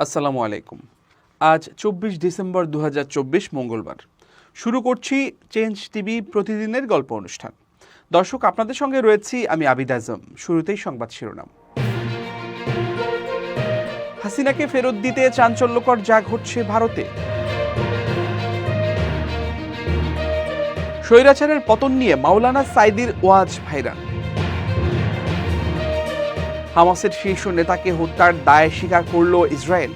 আসসালামু আলাইকুম। আজ ২৪ ডিসেম্বর ২০২৪ মঙ্গলবার। শুরু করছি চেঞ্জ টিভি প্রতিদিনের গল্প অনুষ্ঠান। দর্শক, আপনাদের সঙ্গে রয়েছি আমি আবিদ আজম। শুরুতেই সংবাদ শিরোনাম। হাসিনাকে ফেরত দিতে চাঞ্চল্যকর যা ঘটছে ভারতে। স্বৈরাচারের পতন নিয়ে মাওলানা সাইদির ওয়াজ ভাইরাল। হামাসের শীর্ষ নেতাকে হত্যার দায় স্বীকার করল ইসরায়েল।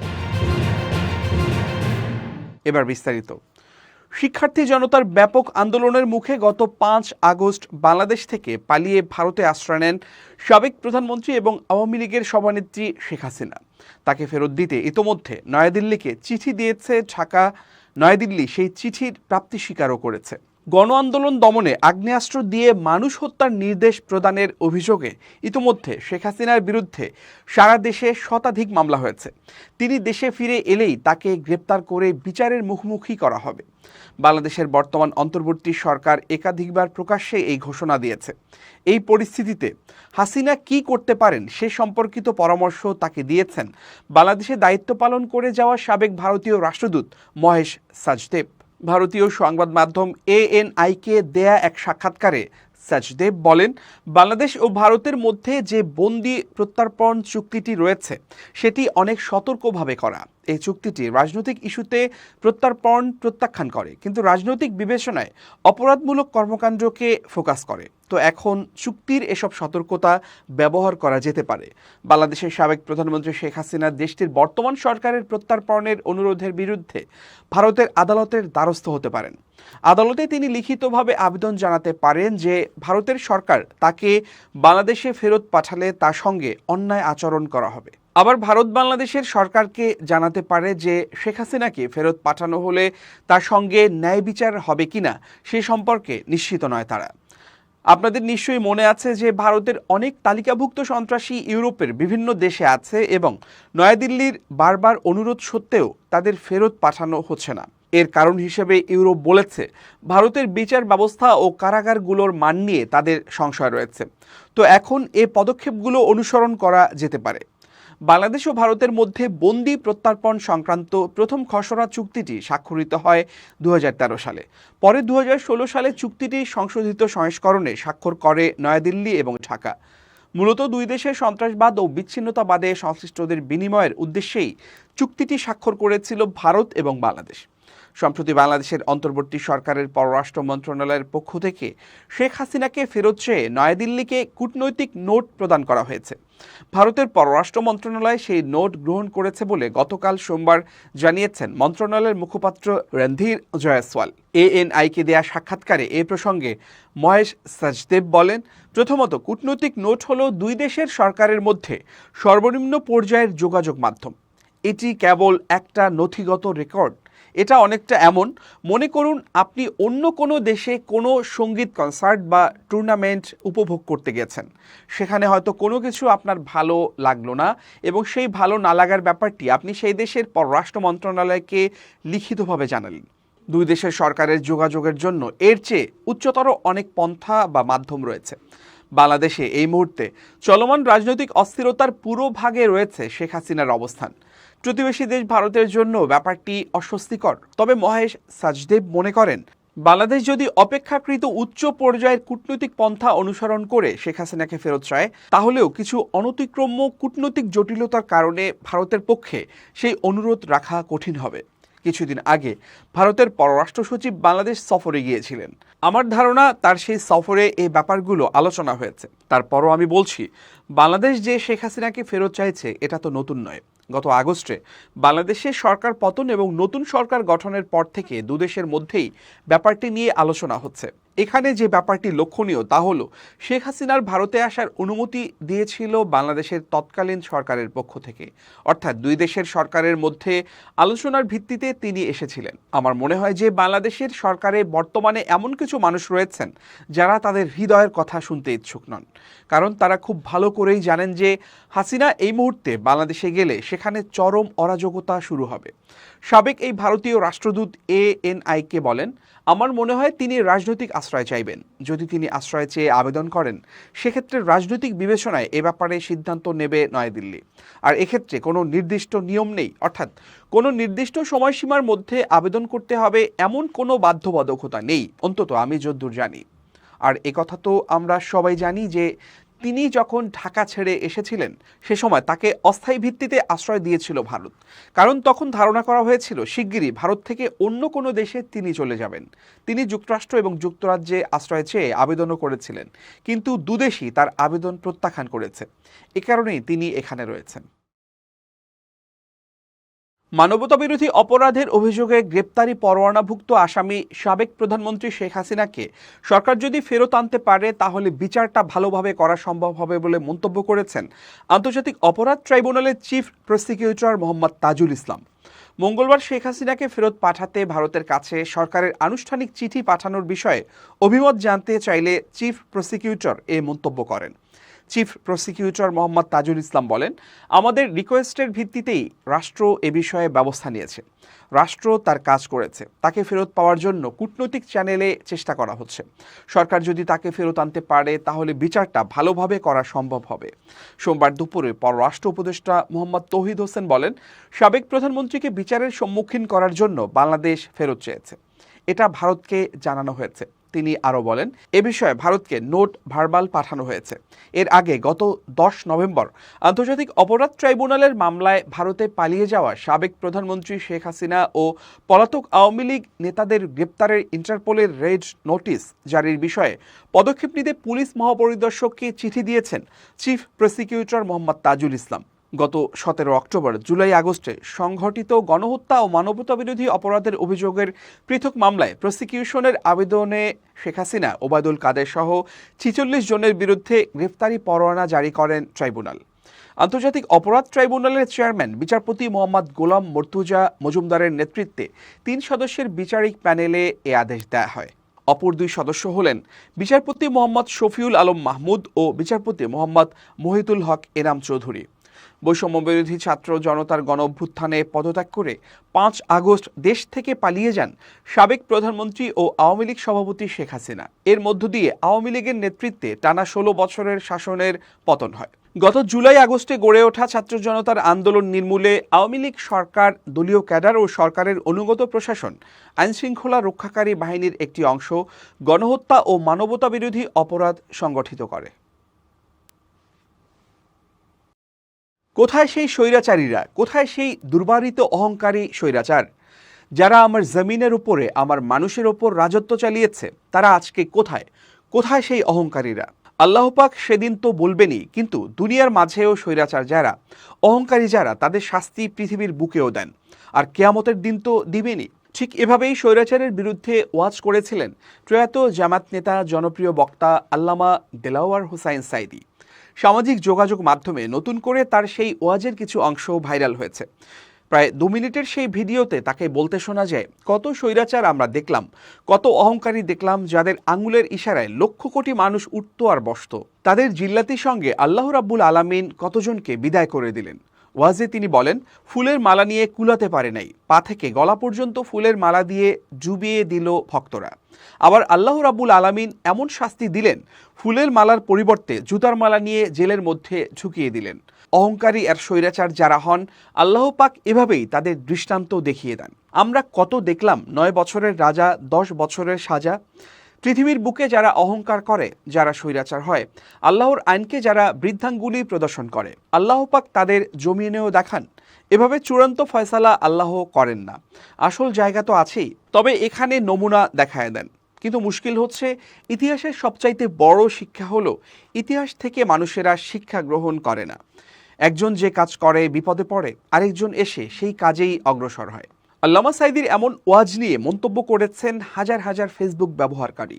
এবার বিস্তারিত। শিক্ষার্থী জনতার ব্যাপক আন্দোলনের মুখে গত ৫ আগস্ট বাংলাদেশ থেকে পালিয়ে ভারতে আশ্রয় নেন সাবেক প্রধানমন্ত্রী এবং আওয়ামী লীগের সভানেত্রী শেখ হাসিনা। তাকে ফেরত দিতে ইতোমধ্যে নয়াদিল্লিকে চিঠি দিয়েছে ঢাকা। নয়াদিল্লি সেই চিঠির প্রাপ্তি স্বীকারও করেছে। গণ আন্দোলন দমনে আগ্নেয়াস্ত্র দিয়ে মানুষ হত্যার নির্দেশ প্রদানের অভিযোগে ইতোমধ্যে শেখ হাসিনার বিরুদ্ধে সারা দেশে শতাধিক মামলা হয়েছে। তিনি দেশে ফিরে এলেই তাকে গ্রেপ্তার করে বিচারের মুখোমুখি করা হবে। বাংলাদেশের বর্তমান অন্তর্বর্তী সরকার একাধিকবার প্রকাশ্যে এই ঘোষণা দিয়েছে। এই পরিস্থিতিতে হাসিনা কি করতে পারেন সে সম্পর্কিত পরামর্শ তাকে দিয়েছেন বাংলাদেশে দায়িত্ব পালন করে যাওয়া সাবেক ভারতীয় রাষ্ট্রদূত মহেশ সাচদেব। ভারতীয় সংবাদ মাধ্যম ANI-কে দেয়া এক সাক্ষাৎকারে সাচদেব বলেন, বাংলাদেশ ও ভারতের মধ্যে যে বন্দি প্রত্যর্পণ চুক্তিটি রয়েছে সেটি অনেক সতর্কভাবে করা। এই চুক্তিটি রাজনৈতিক ইস্যুতে প্রত্যর্পণ প্রত্যাখ্যান করে, কিন্তু রাজনৈতিক বিবেচনায় অপরাধমূলক কর্মকাণ্ডকে ফোকাস করে। তো এখন চুক্তির এসব সতর্কতা ব্যবহার করা যেতে পারে। বাংলাদেশের সাবেক প্রধানমন্ত্রী শেখ হাসিনা দেশটির বর্তমান সরকারের প্রত্যর্পণের অনুরোধের বিরুদ্ধে ভারতের আদালতের দ্বারস্থ হতে পারেন। আদালতে তিনি লিখিতভাবে আবেদন জানাতে পারেন যে ভারতের সরকার তাকে বাংলাদেশে ফেরত পাঠালে তার সঙ্গে অন্যায় আচরণ করা হবে। আবার ভারত বাংলাদেশের সরকারকে জানাতে পারে যে শেখ হাসিনাকে ফেরত পাঠানো হলে তার সঙ্গে ন্যায় বিচার হবে কিনা সে সম্পর্কে নিশ্চিত নয় তারা। আপনাদের নিশ্চয়ই মনে আছে যে ভারতের অনেক তালিকাভুক্ত সন্ত্রাসী ইউরোপের বিভিন্ন দেশে আছে এবং নয়াদিল্লির বারবার অনুরোধ সত্ত্বেও তাদের ফেরত পাঠানো হচ্ছে না। এর কারণ হিসেবে ইউরোপ বলেছে ভারতের বিচার ব্যবস্থা ও কারাগারগুলোর মান নিয়ে তাদের সংশয় রয়েছে। তো এখন এ পদক্ষেপগুলো অনুসরণ করা যেতে পারে। বাংলাদেশ ও ভারতের মধ্যে বন্দি প্রত্যর্পণ সংক্রান্ত প্রথম খসড়া চুক্তিটি স্বাক্ষরিত হয় ২০১৩ সালে। পরে ২০১৬ সালে চুক্তিটি সংশোধিত সংস্করণে স্বাক্ষর করে নয়াদিল্লি এবং ঢাকা। মূলত দুই দেশের সন্ত্রাসবাদ ও বিচ্ছিন্নতাবাদে সংশ্লিষ্টদের বিনিময়ের উদ্দেশ্যেই চুক্তিটি স্বাক্ষর করেছিল ভারত এবং বাংলাদেশ। সম্প্রতি বাংলাদেশের অন্তর্বর্তী সরকারের পররাষ্ট্র মন্ত্রণালয়ের পক্ষ থেকে শেখ হাসিনাকে ফেরত চেয়ে নয়াদিল্লিকে কূটনৈতিক নোট প্রদান করা হয়েছে। ভারতের পররাষ্ট্র মন্ত্রণালয় সেই নোট গ্রহণ করেছে বলে গতকাল সোমবার জানিয়েছেন মন্ত্রণালয়ের মুখপাত্র রণধীর জয়সওয়াল। ANI-কে দেয়া সাক্ষাৎকারে এ প্রসঙ্গে মহেশ সাচদেব বলেন, প্রথমত কূটনৈতিক নোট হলো দুই দেশের সরকারের মধ্যে সর্বনিম্ন পর্যায়ের যোগাযোগ মাধ্যম। এটি কেবল একটা নথিগত রেকর্ড। এটা অনেকটা এমন, মনে করুন আপনি অন্য কোনো দেশে কোনো সঙ্গীত কনসার্ট বা টুর্নামেন্ট উপভোগ করতে গেছেন। সেখানে হয়তো কোনো কিছু আপনার ভালো লাগলো না এবং সেই ভালো না লাগার ব্যাপারটি আপনি সেই দেশের পররাষ্ট্র মন্ত্রণালয়কে লিখিতভাবে জানালেন। দুই দেশের সরকারের যোগাযোগের জন্য এর চেয়ে উচ্চতর অনেক পন্থা বা মাধ্যম রয়েছে। বাংলাদেশে এই মুহূর্তে চলমান রাজনৈতিক অস্থিরতার পুরো ভাগে রয়েছে শেখ হাসিনার অবস্থান। প্রতিবেশী দেশ ভারতের জন্য ব্যাপারটি অস্বস্তিকর। তবে মহেশ সাচদেব মনে করেন, বাংলাদেশ যদি অপেক্ষাকৃত উচ্চ পর্যায়ের কূটনৈতিক পন্থা অনুসরণ করে শেখ হাসিনাকে ফেরত চায়, তাহলেও কিছু অনতিক্রম্য কূটনৈতিক জটিলতার কারণে ভারতের পক্ষে সেই অনুরোধ রাখা কঠিন হবে। কিছুদিন আগে ভারতের পররাষ্ট্র সচিব বাংলাদেশ সফরে গিয়েছিলেন। আমার ধারণা তার সেই সফরে এই ব্যাপারগুলো আলোচনা হয়েছে। তারপরও আমি বলছি, বাংলাদেশ যে শেখ হাসিনাকে ফেরত চাইছে এটা তো নতুন নয়। গত আগস্টে বাংলাদেশের সরকার পতন এবং নতুন সরকার গঠনের পর থেকে দুদেশের মধ্যেই ব্যাপারটি নিয়ে আলোচনা হচ্ছে। এখানে যে ব্যাপারটি লক্ষণীয় তা হলো শেখ হাসিনার ভারতে আসার অনুমতি দিয়েছিল বাংলাদেশের তৎকালীন সরকারের পক্ষ থেকে, অর্থাৎ দুই দেশের সরকারের মধ্যে আলোচনার ভিত্তিতে তিনি এসেছিলেন। আমার মনে হয় যে বাংলাদেশের সরকারে বর্তমানে এমন কিছু মানুষ রয়েছেন যারা তাদের হৃদয়ের কথা শুনতে ইচ্ছুক নন, কারণ তারা খুব ভালো করেই জানেন যে হাসিনা এই মুহূর্তে বাংলাদেশে গেলে সেখানে চরম অরাজকতা শুরু হবে। সাবেক এই ভারতীয় রাষ্ট্রদূত ANI-কে বলেন, আমার মনে হয় তিনি রাজনৈতিক আশ্রয় চাইবেন। যদি তিনি আশ্রয় চেয়ে আবেদন করেন, সেক্ষেত্রে রাজনৈতিক বিবেচনায় এ ব্যাপারে সিদ্ধান্ত নেবে নয়াদিল্লি। আর এক্ষেত্রে কোনো নির্দিষ্ট নিয়ম নেই, অর্থাৎ কোনো নির্দিষ্ট সময়সীমার মধ্যে আবেদন করতে হবে এমন কোনো বাধ্যবাধকতা নেই, অন্তত আমি যদ্দূর জানি। আর একথা তো আমরা সবাই জানি যে তিনি যখন ঢাকা ছেড়ে এসেছিলেন সে সময় তাকে অস্থায়ী ভিত্তিতে আশ্রয় দিয়েছিল ভারত, কারণ তখন ধারণা করা হয়েছিল শিগগিরই ভারত থেকে অন্য কোনো দেশে তিনি চলে যাবেন। তিনি যুক্তরাষ্ট্র এবং যুক্তরাজ্যে আশ্রয় চেয়ে আবেদনও করেছিলেন, কিন্তু দুদেশই তার আবেদন প্রত্যাখ্যান করেছে। এ কারণেই তিনি এখানে রয়েছেন। মানবতাবিরোধী অপরাধের অভিযোগে গ্রেপ্তারি পরোয়ানাভুক্ত আসামি সাবেক প্রধানমন্ত্রী শেখ হাসিনাকে সরকার যদি ফেরত আনতে পারে তাহলে বিচারটা ভালোভাবে করা সম্ভব হবে বলে মন্তব্য করেছেন আন্তর্জাতিক অপরাধ ট্রাইব্যুনালের চিফ প্রসিকিউটর মোহাম্মদ তাজুল ইসলাম। মঙ্গলবার শেখ হাসিনাকে ফেরত পাঠাতে ভারতের কাছে সরকারের আনুষ্ঠানিক চিঠি পাঠানোর বিষয়ে অভিমত জানতে চাইলে চিফ প্রসিকিউটর এ মন্তব্য করেন। চিফ প্রসিকিউটর মোহাম্মদ তাজুল ইসলাম বলেন, আমাদের রিকোয়েস্টের ভিত্তিতেই রাষ্ট্র এ বিষয়ে ব্যবস্থা নিয়েছে। রাষ্ট্র তার কাজ করেছে। তাকে ফেরত পাওয়ার জন্য কূটনৈতিক চ্যানেলে চেষ্টা করা হচ্ছে। সরকার যদি তাকে ফেরত আনতে পারে তাহলে বিচারটা ভালোভাবে করা সম্ভব হবে। সোমবার দুপুরে পররাষ্ট্র উপদেষ্টা মোহাম্মদ তৌহিদ হোসেন বলেন, সাবেক প্রধানমন্ত্রীকে বিচারের সম্মুখীন করার জন্য বাংলাদেশ ফেরত চেয়েছে। এটা ভারতকে জানানো হয়েছে। তিনি আরও বলেন, এ বিষয়ে ভারতকে নোট ভার্বাল পাঠানো হয়েছে। এর আগে গত 10 নভেম্বর আন্তর্জাতিক অপরাধ ট্রাইব্যুনালের মামলায় ভারতে পালিয়ে যাওয়া সাবেক প্রধানমন্ত্রী শেখ হাসিনা ও পলাতক আওয়ামী লীগ নেতাদের গ্রেপ্তারের ইন্টারপোলের রেড নোটিশ জারির বিষয়ে পদক্ষেপ নিতে পুলিশ মহাপরিদর্শককে চিঠি দিয়েছেন চিফ প্রসিকিউটর মোহাম্মদ তাজুল ইসলাম। গত 17 অক্টোবর, জুলাই আগস্টে সংঘটিত গণহত্যা ও মানবতাবিরোধী অপরাধের অভিযোগের পৃথক মামলায় প্রসিকিউশনের আবেদনে শেখ হাসিনা, ওবায়দুল কাদের সহ 46 জনের বিরুদ্ধে গ্রেফতারি পরোয়ানা জারি করেন ট্রাইব্যুনাল। আন্তর্জাতিক অপরাধ ট্রাইব্যুনালের চেয়ারম্যান বিচারপতি মোহাম্মদ গোলাম মর্তুজা মজুমদারের নেতৃত্বে 3 সদস্যের বিচারিক প্যানেলে এ আদেশ দেয়া হয়। অপর 2 সদস্য হলেন বিচারপতি মোহাম্মদ শফিউল আলম মাহমুদ ও বিচারপতি মোহাম্মদ মহিতুল হক এনাম চৌধুরী। বৈষম্যবিরোধী ছাত্র জনতার গণঅভ্যুত্থানে পদত্যাগ করে 5 আগস্ট দেশ থেকে পালিয়ে যান সাবেক প্রধানমন্ত্রী ও আওয়ামী লীগ সভাপতি শেখ হাসিনা। এর মধ্য দিয়ে আওয়ামী লীগের নেতৃত্বে টানা 16 বছরের শাসনের পতন হয়। গত জুলাই আগস্টে গড়ে ওঠা ছাত্র জনতার আন্দোলন নির্মূলে আওয়ামী লীগ সরকার, দলীয় ক্যাডার ও সরকারের অনুগত প্রশাসন আইনশৃঙ্খলা রক্ষাকারী বাহিনীর একটি অংশ গণহত্যা ও মানবতাবিরোধী অপরাধ সংগঠিত করে। কোথায় সেই স্বৈরাচারীরা? কোথায় সেই দুর্বারিত অহংকারী স্বৈরাচার যারা আমার জমিনের উপরে, আমার মানুষের ওপর রাজত্ব চালিয়েছে? তারা আজকে কোথায়? কোথায় সেই অহংকারীরা? আল্লাহ পাক সেদিন তো বলবেনই, কিন্তু দুনিয়ার মাঝেও স্বৈরাচার যারা, অহংকারী যারা, তাদের শাস্তি পৃথিবীর বুকেও দেন, আর কেয়ামতের দিন তো দিবেনই। ঠিক এভাবেই স্বৈরাচারের বিরুদ্ধে ওয়াজ করেছিলেন প্রয়াত জামাত নেতা, জনপ্রিয় বক্তা আল্লামা দেলাওয়ার হোসাইন সাইদি। সামাজিক যোগাযোগ মাধ্যমে নতুন করে তার সেই ওয়াজের কিছু অংশ ভাইরাল হয়েছে। প্রায় 2 মিনিটের সেই ভিডিওতে তাকে বলতে শোনা যায়, কত স্বৈরাচার আমরা দেখলাম, কত অহংকারী দেখলাম, যাদের আঙুলের ইশারায় লক্ষ কোটি মানুষ উঠত আর বসত। তাদের জিল্লাতির সঙ্গে আল্লাহ রাব্বুল আলামিন কতজনকে বিদায় করে দিলেন। ওয়াজে তিনি বলেন, ফুলের মালা নিয়ে কুলাতে পারে নাই, পা থেকে গলা পর্যন্ত ফুলের মালা দিয়ে জুবিয়ে দিল ভক্তরা। আবার আল্লাহ রাব্বুল আলামিন এমন শাস্তি দিলেন, ফুলের মালার পরিবর্তে জুতার মালা নিয়ে জেলের মধ্যে ঝুঁকিয়ে দিলেন। অহংকারী আর স্বৈরাচার যারা হন, আল্লাহ পাক এভাবেই তাদের দৃষ্টান্ত দেখিয়ে দেন। আমরা কত দেখলাম, 9 বছরের রাজা, 10 বছরের সাজা। পৃথিবীর বুকে যারা অহংকার করে, যারা স্বৈরাচার হয়, আল্লাহর আইনকে যারা বৃদ্ধাঙ্গুলি প্রদর্শন করে, আল্লাহ পাক তাদের জমিনেও দেখান। এভাবে চূড়ান্ত ফয়সালা আল্লাহ করেন না, আসল জায়গা তো আছেই, তবে এখানে নমুনা দেখায় দেন। কিন্তু মুশকিল হচ্ছে, ইতিহাসের সবচাইতে বড় শিক্ষা হলো, ইতিহাস থেকে মানুষেরা শিক্ষা গ্রহণ করে না। একজন যে কাজ করে বিপদে পড়ে, আরেকজন এসে সেই কাজেই অগ্রসর হয়। আল্লামা সাইদির এমন ওয়াজ নিয়ে মন্তব্য করেছেন হাজার হাজার ফেসবুক ব্যবহারকারী।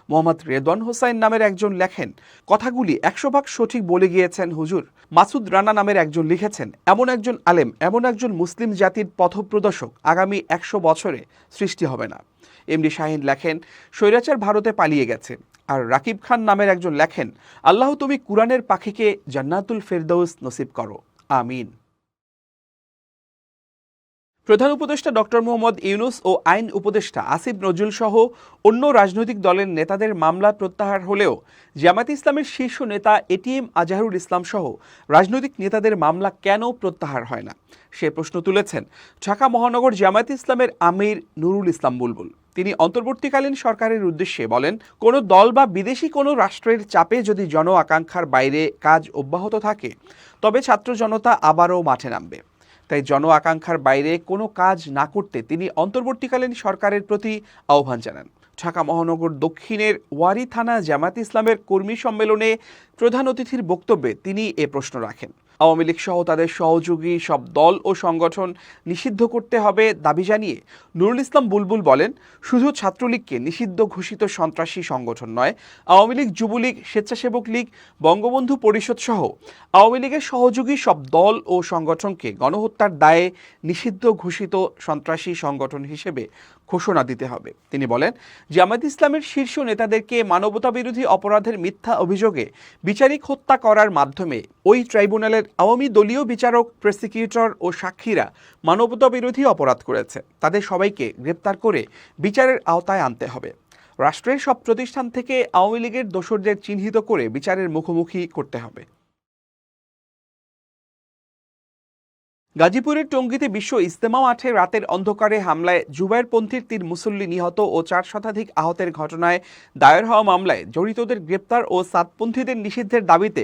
মোহাম্মদ রেদওয়ান হোসাইন নামের একজন লেখেন, কথাগুলি 100 ভাগ সঠিক বলে গিয়েছেন হুজুর। মাসুদ রানা নামের একজন লিখেছেন, এমন একজন আলেম, এমন একজন মুসলিম জাতির পথপ্রদর্শক আগামী 100 বছরে সৃষ্টি হবে না। এমডি শাহিন লেখেন, স্বৈরাচার ভারতে পালিয়ে গেছে। আর রাকিব খান নামের একজন লেখেন, আল্লাহ তুমি কুরআনের পাখিকে জান্নাতুল ফেরদৌস নসিব করো, আমিন। প্রধান উপদেষ্টা ডক্টর মোহাম্মদ ইউনূস ও আইন উপদেষ্টা আসিফ নজরুল সহ অন্য রাজনৈতিক দলের নেতাদের মামলা প্রত্যাহার হলেও জামায়াতে ইসলামের শীর্ষ নেতা এটিএম আজহারুল ইসলাম সহ রাজনৈতিক নেতাদের মামলা কেন প্রত্যাহার হয় না সে প্রশ্ন তুলেছেন ঢাকা মহানগর জামায়াতে ইসলামের আমির নুরুল ইসলাম বুলবুল। তিনি অন্তর্বর্তীকালীন সরকারের উদ্দেশ্যে বলেন, কোনো দল বা বিদেশি কোনো রাষ্ট্রের চাপে যদি জন আকাঙ্ক্ষার বাইরে কাজ অব্যাহত থাকে তবে ছাত্র জনতা আবারও মাঠে নামবে। তাই জন আকাঙ্ক্ষার বাইরে কোনো কাজ না করতে তিনি অন্তর্বর্তীকালীন সরকারের প্রতি আহ্বান জানান। ঢাকা মহানগর দক্ষিণের ওয়ারী থানা জামায়াতে ইসলামের কর্মী সম্মেলনে প্রধান অতিথির বক্তব্যে তিনি এ প্রশ্ন রাখেন। আওয়ামী লীগ সহ তাদের সহযোগী সব দল ও সংগঠন নিষিদ্ধ করতে হবে দাবি জানিয়ে নুরুল ইসলাম বুলবুল বলেন, শুধু ছাত্রলীগকে নিষিদ্ধ ঘোষিত সন্ত্রাসী সংগঠন নয়, আওয়ামী লীগ, যুবলীগ, স্বেচ্ছাসেবক লীগ, বঙ্গবন্ধু পরিষদ সহ আওয়ামী লীগের সহযোগী সব দল ও সংগঠনকে গণহত্যার দায়ে নিষিদ্ধ ঘোষিত সন্ত্রাসী সংগঠন হিসেবে ঘোষণা দিতে হবে। তিনি বলেন, জামায়াত ইসলামের শীর্ষ নেতাদেরকে মানবতাবিরোধী অপরাধের মিথ্যা অভিযোগে বিচারিক হত্যা করার মাধ্যমে ওই ট্রাইব্যুনালের আওয়ামী দলীয় বিচারক, প্রসিকিউটর ও সাক্ষীরা মানবতাবিরোধী অপরাধ করেছে। তাদের সবাইকে গ্রেপ্তার করে বিচারের আওতায় আনতে হবে। রাষ্ট্রের সব প্রতিষ্ঠান থেকে আওয়ামী লীগের দোষরদের চিহ্নিত করে বিচারের মুখোমুখি করতে হবে। গাজীপুরের টঙ্গীতে বিশ্ব ইজতেমা মাঠে রাতের অন্ধকারে হামলায় জুবায়েরপন্থীর ৩ মুসল্লি নিহত ও ৪ শতাধিক আহতের ঘটনায় দায়ের হওয়া মামলায় জড়িতদের গ্রেপ্তার ও সাতপন্থীদের নিষিদ্ধের দাবিতে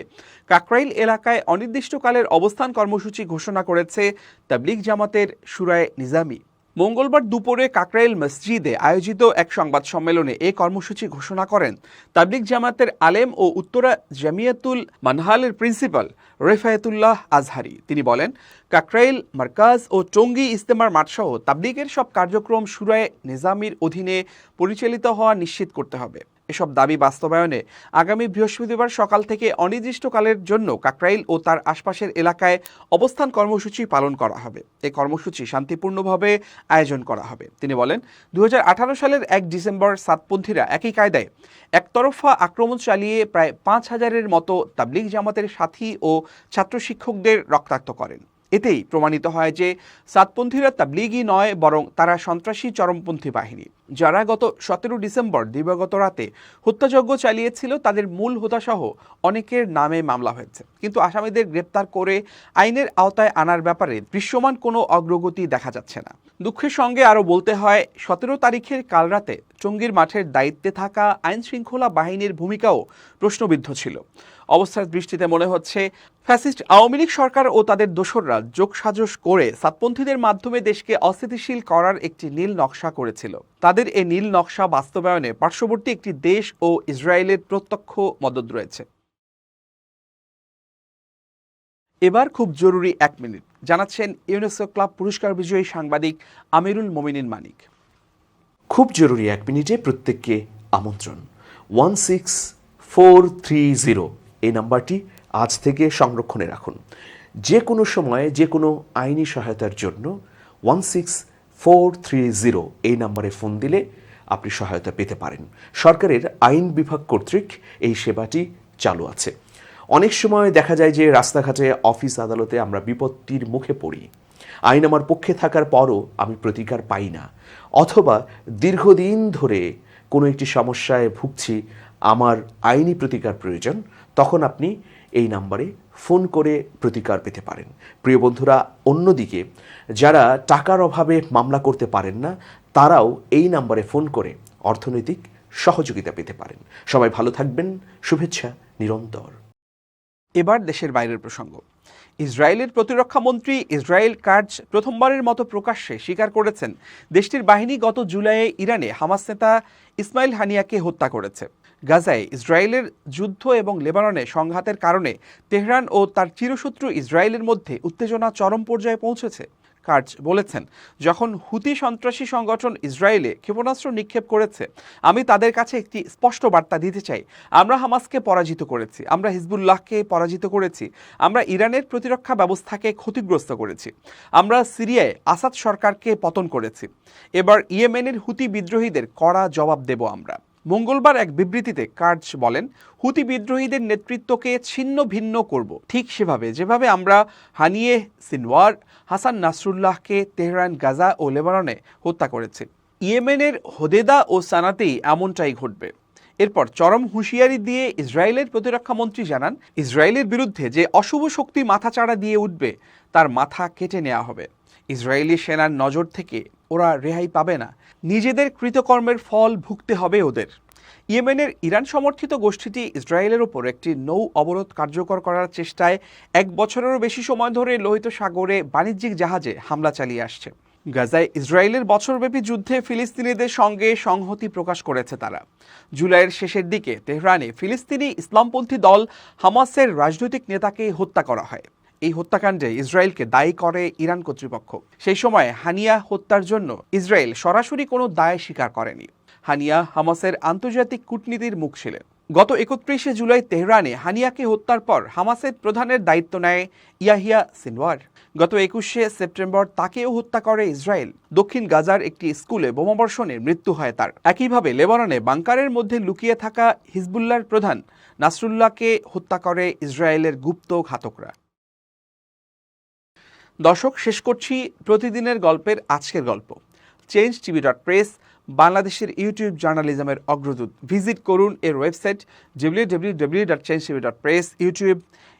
কাকরাইল এলাকায় অনির্দিষ্টকালের অবস্থান কর্মসূচি ঘোষণা করেছে তাবলিগ জামাতের শুরায়ে নিজামী। মঙ্গলবার দুপুরে কাকরাইল মসজিদে আয়োজিত এক সংবাদ সম্মেলনে এ কর্মসূচি ঘোষণা করেন তাবলিগ জামাতের আলেম ও উত্তরা জামিয়াতুল মানহালের প্রিন্সিপাল রেফায়েতুল্লাহ আজহারি। তিনি বলেন, কাকরাইল, মার্কাজ ও টঙ্গী ইজতেমার মাঠসহ তাবলিগের সব কার্যক্রম শুরায়ে নিজামীর অধীনে পরিচালিত হওয়া নিশ্চিত করতে হবে। এসব দাবি বাস্তবায়নে আগামী বৃহস্পতিবার সকাল থেকে অনির্দিষ্টকালের জন্য কাকরাইল ও তার আশপাশের এলাকায় অবস্থান কর্মসূচি পালন করা হবে। এই কর্মসূচি শান্তিপূর্ণভাবে আয়োজন করা হবে। তিনি বলেন, ২০১৮ সালের ১ ডিসেম্বর সাতপন্থীরা একই কায়দায় একতরফা আক্রমণ চালিয়ে প্রায় ৫,০০০-এর মতো তাবলিগ জামাতের সাথী ও ছাত্র শিক্ষকদের রক্তাক্ত করেন। এতেই প্রমাণিত হয় যে সাতপন্থীরা তাবলিগই নয়, বরং তারা সন্ত্রাসী চরমপন্থী বাহিনী, যারা গত ১৭ ডিসেম্বর দিবাগত রাতে হত্যাযজ্ঞ চালিয়েছিল। তাদের মূল হোতাসহ অনেকের নামে মামলা হয়েছে, কিন্তু আসামিদের গ্রেপ্তার করে আইনের আওতায় আনার ব্যাপারে দৃশ্যমান কোনো অগ্রগতি দেখা যাচ্ছে না। দুঃখের সঙ্গে আরও বলতে হয়, ১৭ তারিখের কাল রাতে টঙ্গীর মাঠের দায়িত্বে থাকা আইন শৃঙ্খলা বাহিনীর ভূমিকাও প্রশ্নবিদ্ধ ছিল। অবস্থার দৃষ্টিতে মনে হচ্ছে ফ্যাসিস্ট আওয়ামী লীগ সরকার ও তাদের দোসররা যোগসাজশ করে সাতপন্থীদের মাধ্যমে দেশকে অস্থিতিশীল করার একটি নীল নকশা করেছিল। তাদের এই নীল নকশা বাস্তবায়নে পার্শ্ববর্তী একটি দেশ ও ইসরায়েলের প্রত্যক্ষ মদদ রয়েছে। এবার খুব জরুরি ১ মিনিট জানাচ্ছেন ইউনেস্কো ক্লাব পুরস্কার বিজয়ী সাংবাদিক আমিরুল মোমিনিন মানিক। খুব জরুরি ১ মিনিটে প্রত্যেককে আমন্ত্রণ। 16430 এই নাম্বারটি আজ থেকে সংরক্ষণে রাখুন। যে কোনো সময়ে যে কোনো আইনি সহায়তার জন্য 16430 এই নাম্বারে ফোন দিলে আপনি সহায়তা পেতে পারেন। সরকারের আইন বিভাগ কর্তৃক এই সেবাটি চালু আছে। অনেক সময় দেখা যায় যে রাস্তাঘাটে, অফিস আদালতে আমরা বিপত্তির মুখে পড়ি। আইন আমার পক্ষে থাকার পরও আমি প্রতিকার পাই না, অথবা দীর্ঘদিন ধরে কোনো একটি সমস্যায় ভুগছি, আমার আইনি প্রতিকার প্রয়োজন, তখন আপনি এই নাম্বারে ফোন করে প্রতিকার পেতে পারেন। প্রিয় বন্ধুরা, অন্যদিকে যারা টাকার অভাবে মামলা করতে পারেন না, তারাও এই নাম্বারে ফোন করে অর্থনৈতিক সহযোগিতা পেতে পারেন। সবাই ভালো থাকবেন, শুভেচ্ছা নিরন্তর। এবার দেশের বাইরের প্রসঙ্গ। ইসরায়েলের প্রতিরক্ষা মন্ত্রী ইসরায়েল কাটজ প্রথমবারের মতো প্রকাশ্যে স্বীকার করেছেন দেশটির বাহিনী গত জুলাইয়ে ইরানে হামাস নেতা ইসমাইল হানিয়াকে হত্যা করেছে। গাজায় ইসরায়েলের যুদ্ধ এবং লেবাননে সংঘাতের কারণে তেহরান ও তার চিরশত্রু ইসরায়েলের মধ্যে উত্তেজনা চরম পর্যায়ে পৌঁছেছে। কাটজ বলেছেন, যখন হুতি সন্ত্রাসী সংগঠন ইসরায়েলে ক্ষেপণাস্ত্র নিক্ষেপ করেছে, আমি তাদের কাছে একটি স্পষ্ট বার্তা দিতে চাই। আমরা হামাসকে পরাজিত করেছি, আমরা হিজবুল্লাহকে পরাজিত করেছি, আমরা ইরানের প্রতিরক্ষা ব্যবস্থাকে ক্ষতিগ্রস্ত করেছি, আমরা সিরিয়ায় আসাদ সরকারকে পতন করেছি। এবার ইয়েমেনের হুতি বিদ্রোহীদের কড়া জবাব দেব আমরা। মঙ্গলবার এক বিবৃতিতে কার্জ বলেন, হুতি বিদ্রোহীদের নেতৃত্বকে ছিন্ন ভিন্ন করব, ঠিক সেভাবে যেভাবে আমরা হানিয়ে সিনওয়ার, হাসান নাসরুল্লাহকে তেহরান, গাজা ও লেবাননে হত্যা করেছি। ইয়েমেনের হোদেদা ও সানাতেই এমনটাই ঘটবে। এরপর চরম হুঁশিয়ারি দিয়ে ইসরায়েলের প্রতিরক্ষা মন্ত্রী জানান, ইসরায়েলের বিরুদ্ধে যে অশুভ শক্তি মাথাচাড়া দিয়ে উঠবে তার মাথা কেটে নেওয়া হবে। ইসরায়েলি সেনার নজর থেকে ওরা রেহাই পাবে না, নিজেদের কৃতকর্মের ফল ভুগতে হবে ওদের। ইয়েমেনের ইরান সমর্থিত গোষ্ঠীটি ইসরায়েলের ওপর একটি নৌ অবরোধ কার্যকর করার চেষ্টায় 1 বছরেরও বেশি সময় ধরে লোহিত সাগরে বাণিজ্যিক জাহাজে হামলা চালিয়ে আসছে। গাজায় ইসরায়েলের বছরব্যাপী যুদ্ধে ফিলিস্তিনিদের সঙ্গে সংহতি প্রকাশ করেছে তারা। জুলাইয়ের শেষের দিকে তেহরানে ফিলিস্তিনি ইসলামপন্থী দল হামাসের রাজনৈতিক নেতাকে হত্যা করা হয়। এই হত্যাকাণ্ডে ইসরায়েলকে দায়ী করে ইরান কর্তৃপক্ষ। সেই সময় হানিয়া হত্যার জন্য ইসরায়েল সরাসরি কোনো দায় স্বীকার করেনি। হানিয়া হামাসের আন্তর্জাতিক কূটনীতির মুখ ছিলেন। গত 31শে জুলাই তেহরানে হানিয়াকে হত্যার পর হামাসের প্রধানের দায়িত্ব নেয় ইয়াহিয়া সিনওয়ার। গত 21শে সেপ্টেম্বর তাকেও হত্যা করে ইসরায়েল। দক্ষিণ গাজার একটি স্কুলে বোমাবর্ষণে মৃত্যু হয় তার। একইভাবে লেবাননে বাংকারের মধ্যে লুকিয়ে থাকা হিজবুল্লাহর প্রধান নাসরুল্লাহকে হত্যা করে ইসরায়েলের গুপ্ত ঘাতকরা। দর্শক, শেষ করছি প্রতিদিনের গল্পের আজকের গল্প। changeTV.press বাংলাদেশের ইউটিউব জার্নালিজমের অগ্রদূত। ভিজিট করুন এর ওয়েবসাইট www.changetv.press,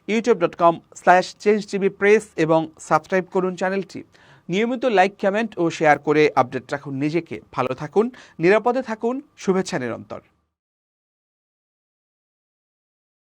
youtube.com/changetvpress এবং সাবস্ক্রাইব করুন চ্যানেলটি। নিয়মিত লাইক, কমেন্ট ও শেয়ার করে আপডেট রাখুন নিজেকে। ভালো থাকুন, নিরাপদে থাকুন, শুভেচ্ছা নিরন্তর।